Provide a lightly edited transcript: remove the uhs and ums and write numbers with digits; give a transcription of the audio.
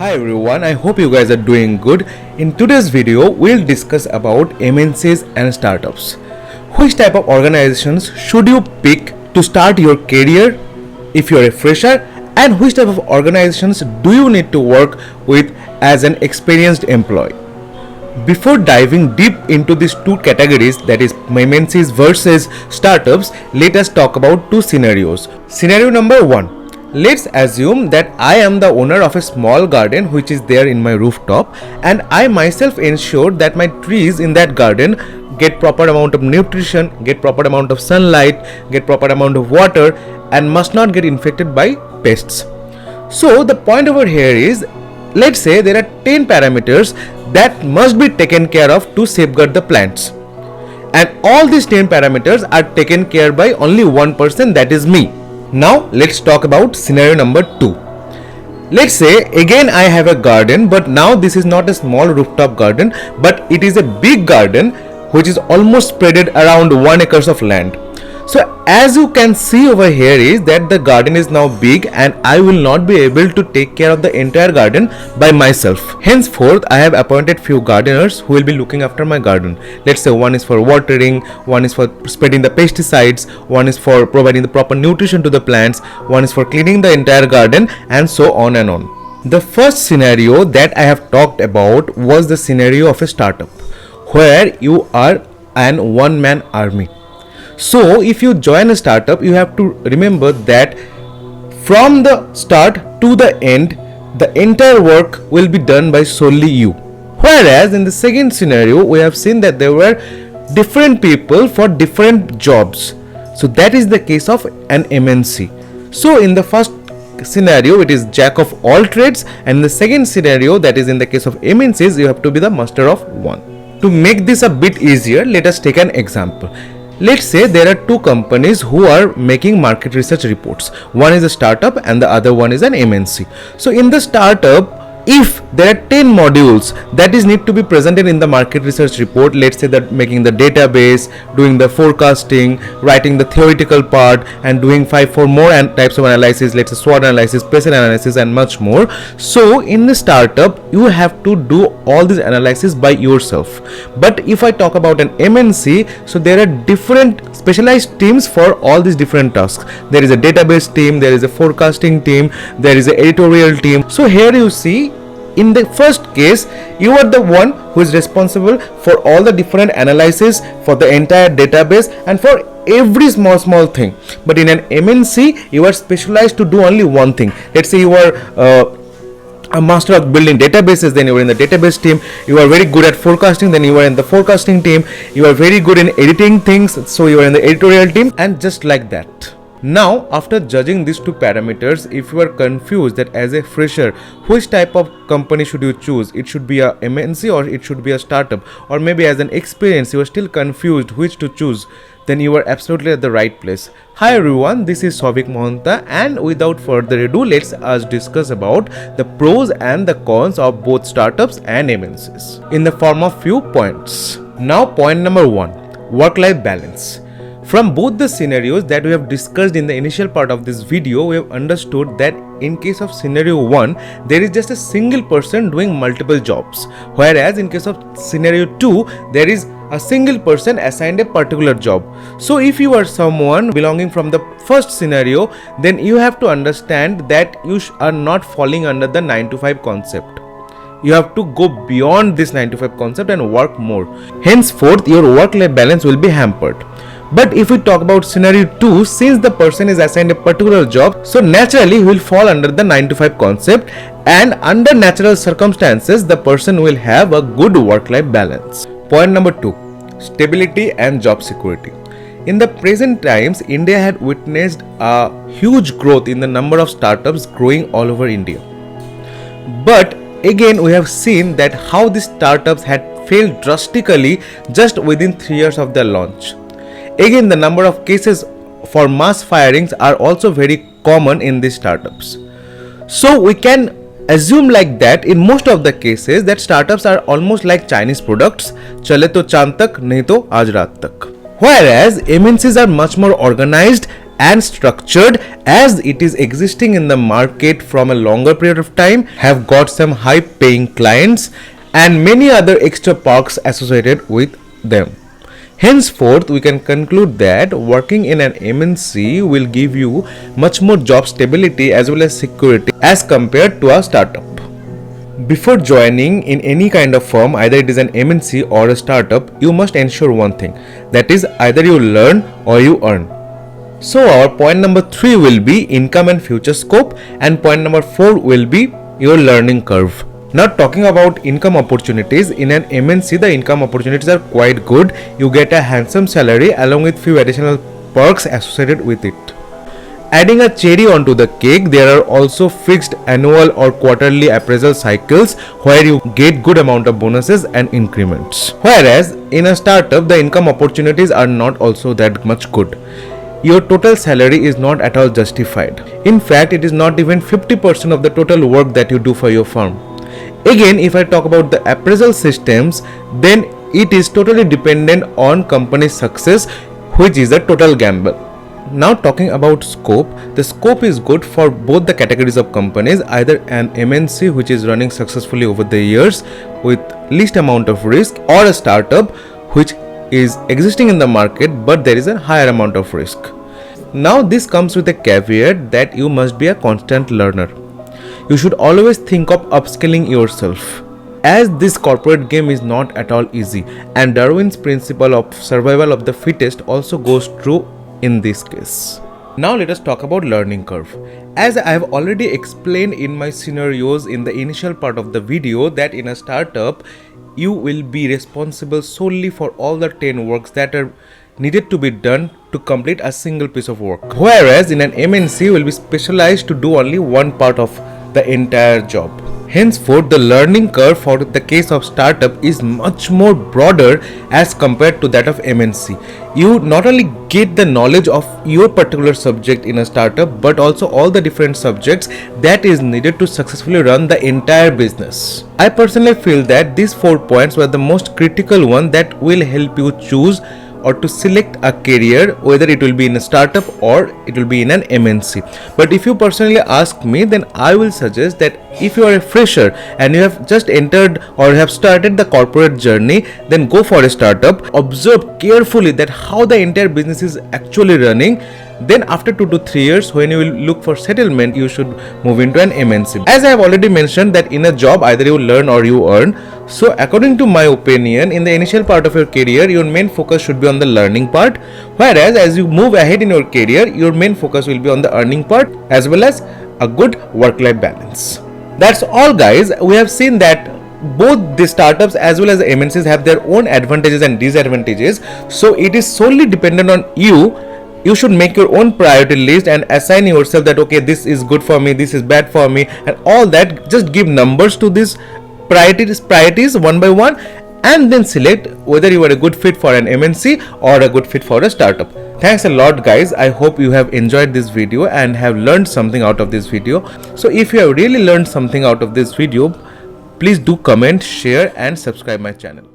Hi everyone, I hope you guys are doing good. In today's video, we'll discuss about MNCs and startups. Which type of organizations should you pick to start your career if you're a fresher, and which type of organizations do you need to work with as an experienced employee? Before diving deep into these two categories, that is MNCs versus startups, let us talk about two scenarios. Scenario number 1. Let's assume that I am the owner of a small garden which is there in my rooftop, and I myself ensure that my trees in that garden get proper amount of nutrition, get proper amount of sunlight, get proper amount of water, and must not get infected by pests. So the point over here is, let's say there are 10 parameters that must be taken care of to safeguard the plants, and all these 10 parameters are taken care by only one person, that is me. Now let's talk about scenario number 2. Let's say again I have a garden, but now this is not a small rooftop garden, but it is a big garden which is almost spreaded around 1 acre of land. So as you can see over here is that the garden is now big, and I will not be able to take care of the entire garden by myself. Henceforth, I have appointed few gardeners who will be looking after my garden. Let's say one is for watering, one is for spreading the pesticides, one is for providing the proper nutrition to the plants, one is for cleaning the entire garden, and so on and on. The first scenario that I have talked about was the scenario of a startup where you are an one-man army. So if you join a startup, you have to remember that from the start to the end, the entire work will be done by solely you. Whereas in the second scenario, we have seen that there were different people for different jobs. So that is the case of an MNC. So in the first scenario, it is jack of all trades, and in the second scenario, that is in the case of MNCs, you have to be the master of one. To make this a bit easier, let us take an example. Let's say there are two companies who are making market research reports. One is a startup and the other one is an MNC. So in the startup, if there are 10 modules that is need to be presented in the market research report, let's say that making the database, doing the forecasting, writing the theoretical part, and doing 5 more types of analysis, let's say SWOT analysis, patient analysis, and much more. So in the startup, you have to do all this analysis by yourself. But if I talk about an MNC, so there are different specialized teams for all these different tasks. There is a database team, there is a forecasting team, there is an editorial team. So here you see, in the first case, you are the one who is responsible for all the different analysis, for the entire database, and for every small thing. But in an MNC, you are specialized to do only one thing. Let's say you are a master of building databases, then you are in the database team. You are very good at forecasting, then you are in the forecasting team. You are very good in editing things, so you are in the editorial team, and just like that. Now, after judging these two parameters, if you are confused that as a fresher, which type of company should you choose? It should be a MNC or it should be a startup, or maybe as an experience you are still confused which to choose, then you are absolutely at the right place. Hi everyone, this is Souvik Mohanta, and without further ado, let's us discuss about the pros and the cons of both startups and MNCs in the form of few points. Now, point number 1, work-life balance. From both the scenarios that we have discussed in the initial part of this video, we have understood that in case of scenario 1, there is just a single person doing multiple jobs, whereas in case of scenario 2, there is a single person assigned a particular job. So if you are someone belonging from the first scenario, then you have to understand that you are not falling under the 9 to 5 concept. You have to go beyond this 9 to 5 concept and work more. Henceforth, your work-life balance will be hampered. But if we talk about scenario 2, since the person is assigned a particular job, so naturally he will fall under the 9 to 5 concept, and under natural circumstances, the person will have a good work-life balance. Point number 2, stability and job security. In the present times, India had witnessed a huge growth in the number of startups growing all over India. But again, we have seen that how these startups had failed drastically just within 3 years of their launch. Again, the number of cases for mass firings are also very common in these startups. So we can assume like that in most of the cases that startups are almost like Chinese products, chale to chand tak, nahi to aaj raat tak. Whereas MNCs are much more organized and structured, as it is existing in the market from a longer period of time, have got some high paying clients and many other extra perks associated with them. Henceforth, we can conclude that working in an MNC will give you much more job stability as well as security as compared to a startup. Before joining in any kind of firm, either it is an MNC or a startup, you must ensure one thing, that is either you learn or you earn. So our point number 3 will be income and future scope, and point number 4 will be your learning curve. Now talking about income opportunities, in an MNC the income opportunities are quite good. You get a handsome salary along with few additional perks associated with it. Adding a cherry onto the cake, there are also fixed annual or quarterly appraisal cycles where you get good amount of bonuses and increments. Whereas in a startup, the income opportunities are not also that much good. Your total salary is not at all justified. In fact, it is not even 50% of the total work that you do for your firm. Again, if I talk about the appraisal systems, then it is totally dependent on company success, which is a total gamble. Now talking about scope, the scope is good for both the categories of companies, either an MNC which is running successfully over the years with least amount of risk, or a startup which is existing in the market but there is a higher amount of risk. Now this comes with a caveat that you must be a constant learner. You should always think of upskilling yourself, as this corporate game is not at all easy, and Darwin's principle of survival of the fittest also goes true in this case. Now let us talk about learning curve. As I have already explained in my scenarios in the initial part of the video, that in a startup you will be responsible solely for all the 10 works that are needed to be done to complete a single piece of work, whereas in an MNC you will be specialized to do only one part of the entire job. Henceforth, the learning curve for the case of startup is much more broader as compared to that of MNC. You not only get the knowledge of your particular subject in a startup, but also all the different subjects that is needed to successfully run the entire business. I personally feel that these 4 points were the most critical one that will help you choose or to select a career, whether it will be in a startup or it will be in an MNC. But if you personally ask me, then I will suggest that if you are a fresher and you have just entered or have started the corporate journey, then go for a startup. Observe carefully that how the entire business is actually running. Then after 2 to 3 years, when you will look for settlement, you should move into an MNC. As I have already mentioned that in a job, either you learn or you earn. So according to my opinion, in the initial part of your career, your main focus should be on the learning part. Whereas as you move ahead in your career, your main focus will be on the earning part as well as a good work-life balance. That's all, guys. We have seen that both the startups as well as the MNCs have their own advantages and disadvantages. So it is solely dependent on you. You should make your own priority list and assign yourself that okay, this is good for me, this is bad for me, and all that. Just give numbers to these priorities one by one, and then select whether you are a good fit for an MNC or a good fit for a startup. Thanks a lot, guys. I hope you have enjoyed this video and have learned something out of this video. So if you have really learned something out of this video, please do comment, share and subscribe my channel.